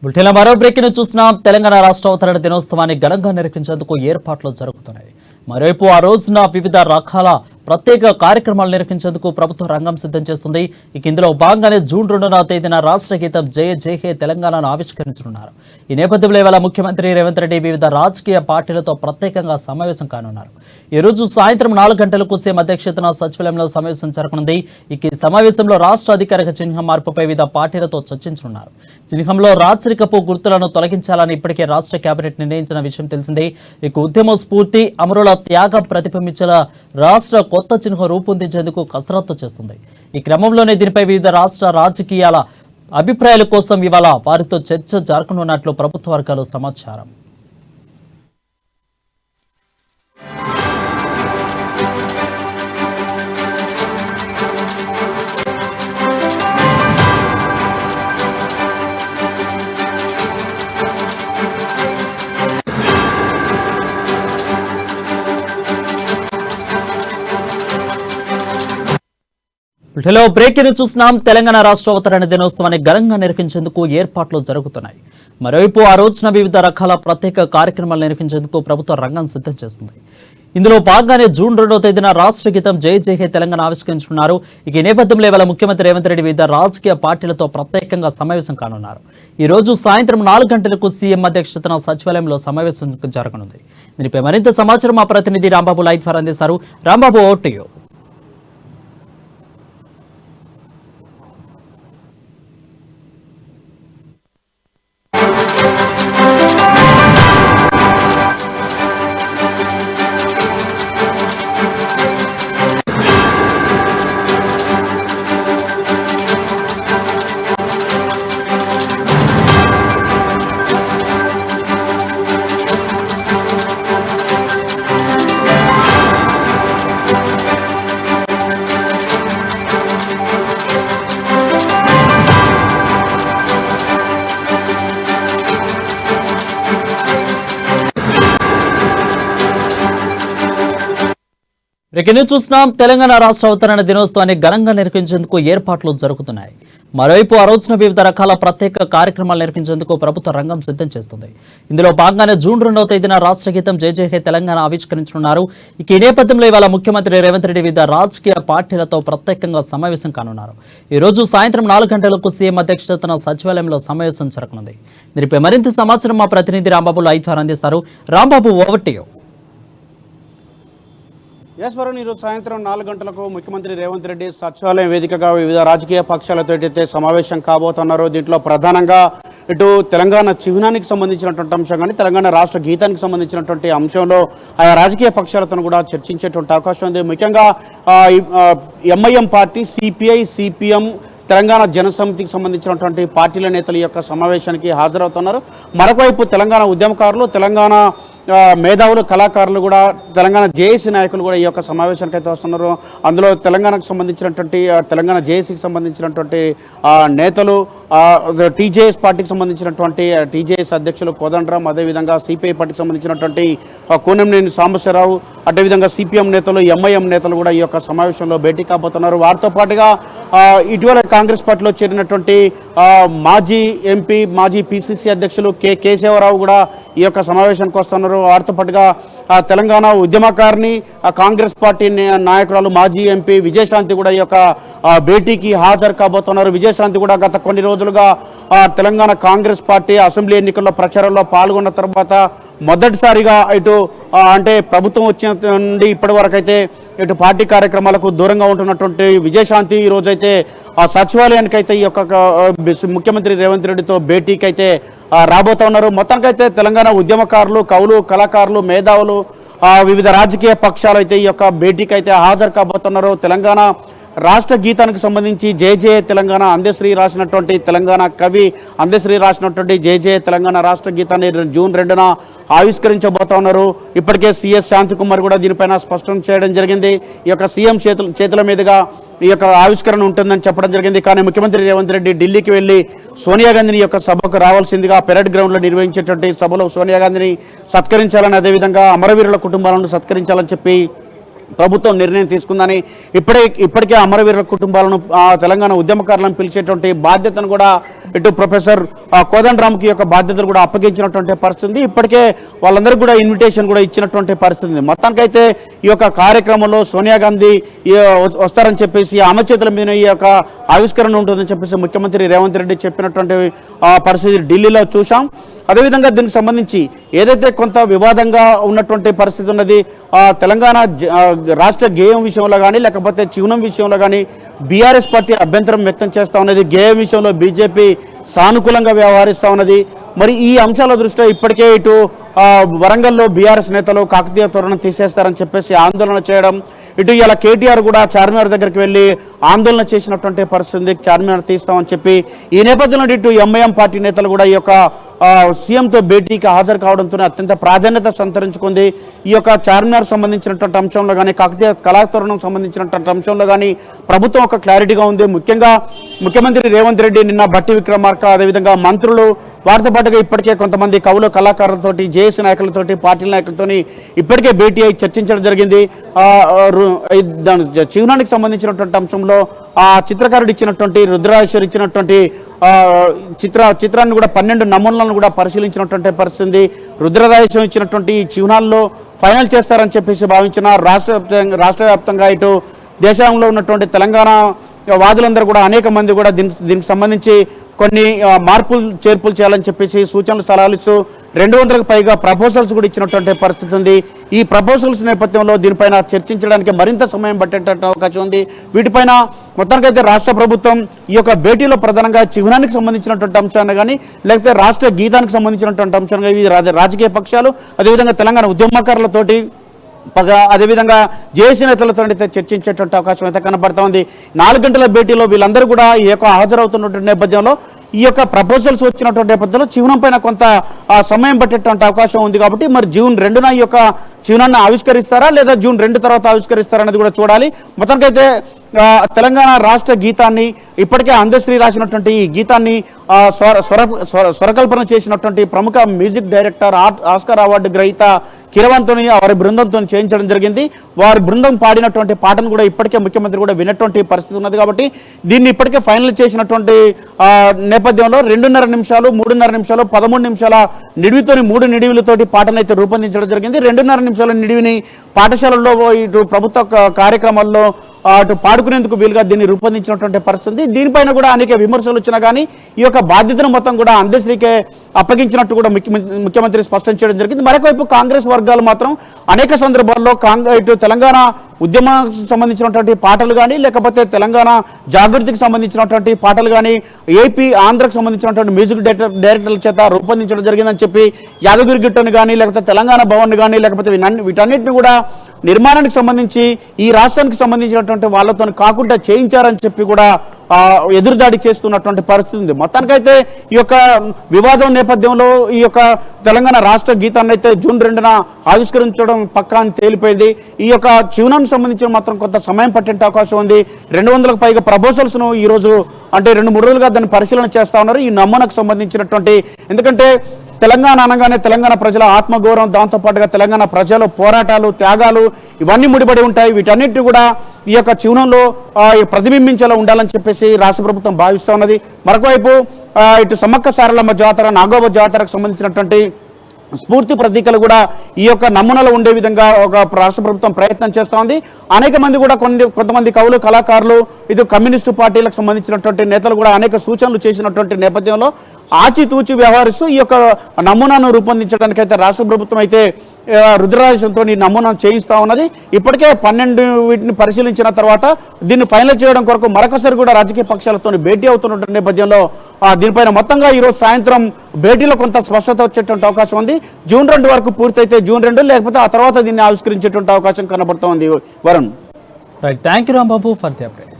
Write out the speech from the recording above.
బులెటిన్లో మరో బ్రేకింగ్ చూస్తున్నాం. తెలంగాణ రాష్ట్ర అవతరణ దినోత్సవాన్ని ఘనంగా నిర్వహించేందుకు ఏర్పాట్లు జరుగుతున్నాయి. మరోవైపు ఆ రోజున వివిధ రకాల ప్రత్యేక కార్యక్రమాలు నిర్వహించేందుకు ప్రభుత్వం రంగం సిద్ధం చేస్తుంది. ఇందులో భాగంగానే జూన్ 2వ తేదీన రాష్ట్ర గీతం జయ జయ హే తెలంగాణను ఆవిష్కరించనున్నారు. ఈ నేపథ్యంలో ఇవాళ ముఖ్యమంత్రి రేవంత్ రెడ్డి వివిధ రాజకీయ పార్టీలతో ప్రత్యేకంగా సమావేశం కానున్నారు. ఈ రోజు సాయంత్రం 4 గంటలకు సీఎం అధ్యక్షతన సచివాలయంలో సమావేశం జరగనుంది. ఈ సమావేశంలో రాష్ట్ర అధికారిక చిహ్నం మార్పుపై వివిధ పార్టీలతో చర్చించనున్నారు. చిహ్నంలో రాచరికపు గుర్తులను తొలగించాలని ఇప్పటికే రాష్ట్ర కేబినెట్ నిర్ణయించిన విషయం తెలిసిందే. ఇక ఉద్యమ స్ఫూర్తి అమరుల త్యాగం ప్రతిబింబించేలా రాష్ట్ర కొత్త చిహ్నం రూపొందించేందుకు కసరత్తు చేస్తుంది. ఈ క్రమంలోనే దీనిపై వివిధ రాష్ట్ర రాజకీయాల అభిప్రాయాల కోసం ఇవాళ వారితో చర్చ జరగనున్నట్లు ప్రభుత్వ వర్గాలు సమాచారం. హలో బ్రేకింగ్ చూస్తున్నాం. తెలంగాణ రాష్ట్ర అవతరణ దినోత్సవాన్ని ఘనంగా నిర్వహించేందుకు ఏర్పాట్లు జరుగుతున్నాయి. మరోవైపు ఆ రోజున వివిధ రకాల ప్రత్యేక కార్యక్రమాలు నిర్వహించేందుకు ప్రభుత్వం రంగం సిద్ధం చేస్తుంది. ఇందులో భాగంగానే జూన్ 2వ తేదీన రాష్ట్ర గీతం జై జై హే తెలంగాణ ఆవిష్కరించనున్నారు. ఈ నేపథ్యంలో ఇవాళ ముఖ్యమంత్రి రేవంత్ రెడ్డి వివిధ రాజకీయ పార్టీలతో ప్రత్యేకంగా సమావేశం కానున్నారు. ఈ రోజు సాయంత్రం 4 గంటలకు సీఎం అధ్యక్షతన సచివాలయంలో సమావేశం జరగనుంది. దీనిపై మరింత సమాచారం మా ప్రతినిధి రాంబాబు లైవ్ ద్వారా అందిస్తారు. Rambabu, over to you. చూస్తున్నాం. తెలంగాణ రాష్ట్ర అవతరణ దినోత్సవాన్ని ఘనంగా నిర్వహించేందుకు ఏర్పాట్లు జరుగుతున్నాయి. మరోవైపు ఆ రోజున వివిధ రకాల ప్రత్యేక కార్యక్రమాలు నిర్వహించేందుకు ప్రభుత్వం రంగం సిద్ధం చేస్తుంది. ఇందులో భాగంగానే జూన్ 2వ తేదీన రాష్ట్ర గీతం జై జై హే తెలంగాణ ఆవిష్కరించనున్నారు. ఈ నేపథ్యంలో ఇవాళ ముఖ్యమంత్రి రేవంత్ రెడ్డి వివిధ రాజకీయ పార్టీలతో ప్రత్యేకంగా సమావేశం కానున్నారు. ఈ రోజు సాయంత్రం 4 గంటలకు సీఎం అధ్యక్షతన సచివాలయంలో సమావేశం జరగనుంది. దీనిపై మరింత సమాచారం మా ప్రతినిధి రాంబాబు లైవ్ ద్వారా అందిస్తారు. Rambabu, over to you. ఈరోజు సాయంత్రం 4 గంటలకు ముఖ్యమంత్రి రేవంత్ రెడ్డి సచివాలయం వేదికగా వివిధ రాజకీయ పక్షాలతో అయితే సమావేశం కాబోతున్నారు. దీంట్లో ప్రధానంగా ఇటు తెలంగాణ చిహ్నానికి సంబంధించినటువంటి అంశం కానీ తెలంగాణ రాష్ట్ర గీతానికి సంబంధించినటువంటి అంశంలో ఆయా రాజకీయ పక్షాలతో కూడా చర్చించేటువంటి అవకాశం ఉంది. ముఖ్యంగా MIM party, CPI, CPM, Telangana జనసమితికి సంబంధించినటువంటి పార్టీల నేతల యొక్క సమావేశానికి హాజరవుతున్నారు. మరొకవైపు తెలంగాణ ఉద్యమకారులు, తెలంగాణ మేధావులు, కళాకారులు కూడా, తెలంగాణ జేఏసీ నాయకులు కూడా ఈ యొక్క సమావేశానికి అయితే వస్తున్నారు. అందులో తెలంగాణకు సంబంధించినటువంటి తెలంగాణ జేఏసీకి సంబంధించినటువంటి నేతలు, టీజేఎస్ పార్టీకి సంబంధించినటువంటి టీజేఎస్ అధ్యక్షులు కోదండరాం, అదేవిధంగా సిపిఐ పార్టీకి సంబంధించినటువంటి కూనంనేని సాంబశివరావు, అదేవిధంగా సిపిఎం నేతలు, ఎంఐఎం నేతలు కూడా ఈ యొక్క సమావేశంలో భేటీ కాబోతున్నారు. వారితో పాటుగా ఇటీవల కాంగ్రెస్ పార్టీలో చేరినటువంటి మాజీ ఎంపీ, మాజీ పిసిసి అధ్యక్షులు కేశవరావు కూడా ఈ యొక్క సమావేశానికి వస్తున్నారు. వారితో పాటుగా తెలంగాణ ఉద్యమకారిని, కాంగ్రెస్ పార్టీ నాయకురాలు, మాజీ ఎంపీ విజయశాంతి కూడా ఈ యొక్క భేటీకి హాజరు కాబోతున్నారు. విజయశాంతి కూడా గత కొన్ని రోజులుగా తెలంగాణ కాంగ్రెస్ పార్టీ అసెంబ్లీ ఎన్నికల్లో ప్రచారంలో పాల్గొన్న తర్వాత మొదటిసారిగా ఇటు అంటే ప్రభుత్వం వచ్చిన నుండి ఇప్పటి వరకు అయితే ఇటు పార్టీ కార్యక్రమాలకు దూరంగా ఉంటున్నటువంటి విజయశాంతి ఈ రోజైతే ఆ సచివాలయానికి అయితే ఈ యొక్క ముఖ్యమంత్రి రేవంత్ రెడ్డితో భేటీకి అయితే రాబోతా ఉన్నారు. మొత్తానికైతే తెలంగాణ ఉద్యమకారులు, కవులు, కళాకారులు, మేధావులు, వివిధ రాజకీయ పక్షాలు అయితే ఈ యొక్క భేటీకి అయితే హాజరు కాబోతున్నారు. తెలంగాణ రాష్ట్ర గీతానికి సంబంధించి జయ జయ తెలంగాణ అందశ్రీ రాసినటువంటి తెలంగాణ కవి అందశ్రీ రాసినటువంటి జయ జయ తెలంగాణ రాష్ట్ర గీతాన్ని జూన్ 2న ఆవిష్కరించబోతా ఉన్నారు. ఇప్పటికే సిఎస్ శాంతికుమార్ కూడా దీనిపైన స్పష్టం చేయడం జరిగింది. ఈ యొక్క సీఎం చేతుల మీదుగా ఈ యొక్క ఆవిష్కరణ ఉంటుందని చెప్పడం జరిగింది. కానీ ముఖ్యమంత్రి రేవంత్ రెడ్డి ఢిల్లీకి వెళ్లి సోనియా గాంధీని యొక్క సభకు రావాల్సిందిగా పెరేడ్ గ్రౌండ్లో నిర్వహించేటువంటి సభలో సోనియా గాంధీని సత్కరించాలని, అదేవిధంగా అమరవీరుల కుటుంబాలను సత్కరించాలని చెప్పి ప్రభుత్వం నిర్ణయం తీసుకుందని ఇప్పటికే అమరవీరుల కుటుంబాలను తెలంగాణ ఉద్యమకారులను పిలిచేటువంటి బాధ్యతను కూడా ఇటు ప్రొఫెసర్ కోదండరామ్కి యొక్క బాధ్యతలు కూడా అప్పగించినటువంటి పరిస్థితి. ఇప్పటికే వాళ్ళందరికీ కూడా ఇన్విటేషన్ కూడా ఇచ్చినటువంటి పరిస్థితి. మొత్తానికైతే ఈ యొక్క కార్యక్రమంలో సోనియా గాంధీ వస్తారని చెప్పేసి ఆమె చేతుల మీద ఈ యొక్క ఆవిష్కరణ ఉంటుందని చెప్పేసి ముఖ్యమంత్రి రేవంత్ రెడ్డి చెప్పినటువంటి పరిస్థితి ఢిల్లీలో చూసాం. అదేవిధంగా దీనికి సంబంధించి ఏదైతే కొంత వివాదంగా ఉన్నటువంటి పరిస్థితి ఉన్నది, తెలంగాణ రాష్ట్ర గేయం విషయంలో కానీ లేకపోతే చిహ్నం విషయంలో కానీ బీఆర్ఎస్ పార్టీ అభ్యంతరం వ్యక్తం చేస్తూ ఉన్నది. గేయం విషయంలో బీజేపీ సానుకూలంగా వ్యవహరిస్తూ ఉన్నది. మరి ఈ అంశాల దృష్ట్యా ఇప్పటికే ఇటు వరంగల్లో బీఆర్ఎస్ నేతలు కాకతీయ తోరణం తీసేస్తారని చెప్పేసి ఆందోళన చేయడం, ఇటు ఇలా కేటీఆర్ కూడా చార్మినార్ దగ్గరికి వెళ్ళి ఆందోళన చేసినటువంటి పరిస్థితి, చార్మినార్ తీస్తామని చెప్పి. ఈ నేపథ్యంలో ఇటు ఎంఐఎం పార్టీ నేతలు కూడా ఈ యొక్క సీఎంతో భేటీకి హాజరు కావడంతో అత్యంత ప్రాధాన్యత సంతరించుకుంది. ఈ యొక్క చార్మినార్ సంబంధించినటువంటి అంశంలో కానీ కాకతీయ కళాతోరణం సంబంధించినటువంటి అంశంలో కానీ ప్రభుత్వం ఒక క్లారిటీగా ఉంది. ముఖ్యంగా ముఖ్యమంత్రి రేవంత్ రెడ్డి నిన్న బట్టి విక్రమార్క అదేవిధంగా మంత్రులు వారితో పాటుగా ఇప్పటికే కొంతమంది కవులు కళాకారులతోటి జేఏసీ నాయకులతోటి పార్టీ నాయకులతో ఇప్పటికే భేటీ అయి చర్చించడం జరిగింది. చిహ్నానికి సంబంధించినటువంటి అంశంలో ఆ చిత్రకారుడు ఇచ్చినటువంటి రుద్రాశ్వర్ ఇచ్చినటువంటి చిత్రాన్ని కూడా 12 నమూనాలను కూడా పరిశీలించినటువంటి పరిస్థితి. రుద్రరాజేశ్వరం ఇచ్చినటువంటి ఈ చిహ్నాల్లో ఫైనల్ చేస్తారని చెప్పేసి భావించిన రాష్ట్ర వ్యాప్తంగా ఇటు దేశంలో ఉన్నటువంటి తెలంగాణ వాదులందరూ కూడా అనేక మంది కూడా దీనికి సంబంధించి కొన్ని మార్పులు చేర్పులు చేయాలని చెప్పేసి సూచనలు సలహాలు ఇస్తూ 200కు పైగా ప్రపోజల్స్ కూడా ఇచ్చినటువంటి పరిస్థితి ఉంది. ఈ ప్రపోజల్స్ నేపథ్యంలో దీనిపైన చర్చించడానికి మరింత సమయం పట్టేటటువంటి అవకాశం ఉంది. వీటిపైన మొత్తానికైతే రాష్ట్ర ప్రభుత్వం ఈ యొక్క భేటీలో ప్రధానంగా చిహ్నానికి సంబంధించినటువంటి అంశాన్ని కానీ లేకపోతే రాష్ట్ర గీతానికి సంబంధించినటువంటి అంశాన్ని కానీ రాజకీయ పక్షాలు అదేవిధంగా తెలంగాణ ఉద్యమకారులతోటి అదేవిధంగా జేఏసీ నేతలతో చర్చించేటువంటి అవకాశం అయితే కనబడుతోంది. 4 గంటల భేటీలో వీళ్ళందరూ కూడా ఈ యొక్క హాజరవుతున్నటువంటి నేపథ్యంలో ఈ యొక్క ప్రపోజల్స్ వచ్చినటువంటి నేపథ్యంలో చిహ్నం పైన కొంత సమయం పట్టేటువంటి అవకాశం ఉంది. కాబట్టి మరి జూన్ 2న ఈ యొక్క చిహ్నాన్ని ఆవిష్కరిస్తారా లేదా జూన్ 2 తర్వాత ఆవిష్కరిస్తారా అనేది కూడా చూడాలి. మొత్తానికైతే తెలంగాణ రాష్ట్ర గీతాన్ని ఇప్పటికే అందశ్రీ రాసినటువంటి ఈ గీతాన్ని స్వరకల్పన చేసినటువంటి ప్రముఖ మ్యూజిక్ డైరెక్టర్ ఆస్కార్ అవార్డు గ్రహీత కిరవాన్తో వారి బృందంతో చేయించడం జరిగింది. వారి బృందం పాడినటువంటి పాటను కూడా ఇప్పటికే ముఖ్యమంత్రి కూడా విన్నటువంటి పరిస్థితి ఉన్నది. కాబట్టి దీన్ని ఇప్పటికే ఫైనల్ చేసినటువంటి నేపథ్యంలో 2.5 నిమిషాలు 3.5 నిమిషాలు 13 నిమిషాల నిడివితోని 3 నిడివిలతోటి పాటను అయితే రూపొందించడం జరిగింది. 2.5 నిమిషాల నిడివిని పాఠశాలల్లో ఇటు ప్రభుత్వ కార్యక్రమాల్లో అటు పాడుకునేందుకు వీలుగా దీన్ని రూపొందించినటువంటి పరిస్థితి. దీనిపైన కూడా అనేక విమర్శలు వచ్చినా కానీ ఈ యొక్క బాధ్యతను మొత్తం కూడా అందశ్రీకే అప్పగించినట్టు కూడా ముఖ్యమంత్రి స్పష్టం చేయడం జరిగింది. మరొకవైపు కాంగ్రెస్ వర్గాలు మాత్రం అనేక సందర్భాల్లో ఇటు తెలంగాణ ఉద్యమానికి సంబంధించినటువంటి పాటలు కానీ లేకపోతే తెలంగాణ జాగృతికి సంబంధించినటువంటి పాటలు కానీ ఏపీ ఆంధ్రకు సంబంధించినటువంటి మ్యూజిక్ డైరెక్టర్ల చేత రూపొందించడం జరిగిందని చెప్పి యాదగిరి గిట్టను కానీ లేకపోతే తెలంగాణ భవన్ కానీ లేకపోతే వీటన్నిటిని కూడా నిర్మాణానికి సంబంధించి ఈ రాష్ట్రానికి సంబంధించినటువంటి వాళ్ళతో కాకుండా చేయించారని చెప్పి కూడా ఎదురుదాడి చేస్తున్నటువంటి పరిస్థితి ఉంది. మొత్తానికైతే ఈ యొక్క వివాదం నేపథ్యంలో ఈ యొక్క తెలంగాణ రాష్ట్ర గీతాన్ని అయితే జూన్ 2న ఆవిష్కరించడం పక్కా అని తేలిపోయింది. ఈ యొక్క చిహ్నానికి సంబంధించిన మాత్రం కొంత సమయం పట్టే అవకాశం ఉంది. 200కు పైగా ప్రపోజల్స్ను ఈరోజు అంటే 2-3 రోజులుగా దాన్ని పరిశీలన చేస్తా ఉన్నారు. ఈ నమూనాకు సంబంధించినటువంటి ఎందుకంటే తెలంగాణ అనగానే తెలంగాణ ప్రజల ఆత్మగౌరవం దాంతోపాటుగా తెలంగాణ ప్రజల పోరాటాలు త్యాగాలు ఇవన్నీ ముడిపడి ఉంటాయి. వీటన్నిటిని కూడా ఈ యొక్క చిహ్నంలో ప్రతిబింబించేలా ఉండాలని చెప్పేసి రాష్ట్ర ప్రభుత్వం భావిస్తూ ఉన్నది. మరొకవైపు ఇటు సమ్మక్క సారలమ్మ జాతర నాగోబ జాతరకు సంబంధించినటువంటి స్ఫూర్తి ప్రతీకలు కూడా ఈ యొక్క నమూనాలో ఉండే విధంగా ఒక రాష్ట్ర ప్రభుత్వం ప్రయత్నం చేస్తూ ఉంది. అనేక మంది కూడా కొంతమంది కవులు కళాకారులు ఇది కమ్యూనిస్టు పార్టీలకు సంబంధించినటువంటి నేతలు కూడా అనేక సూచనలు చేసినటువంటి నేపథ్యంలో ఆచితూచి వ్యవహరిస్తూ ఈ యొక్క నమూనాను రూపొందించడానికి అయితే రాష్ట్ర ప్రభుత్వం అయితే రుద్రరాజంతో ఈ నమూనాను చేయిస్తూ ఉన్నది. ఇప్పటికే 12 వీటిని పరిశీలించిన తర్వాత దీన్ని ఫైనల్ చేయడం కొరకు మరొకసారి కూడా రాజకీయ పక్షాలతో భేటీ అవుతున్న నేపథ్యంలో దీనిపైన మొత్తంగా ఈరోజు సాయంత్రం భేటీలో కొంత స్పష్టత వచ్చేటువంటి అవకాశం ఉంది. జూన్ 2 వరకు పూర్తయితే జూన్ 2 లేకపోతే ఆ తర్వాత దీన్ని ఆవిష్కరించేటువంటి అవకాశం కనబడుతోంది. Varun, right, thank you Rambabu for the update.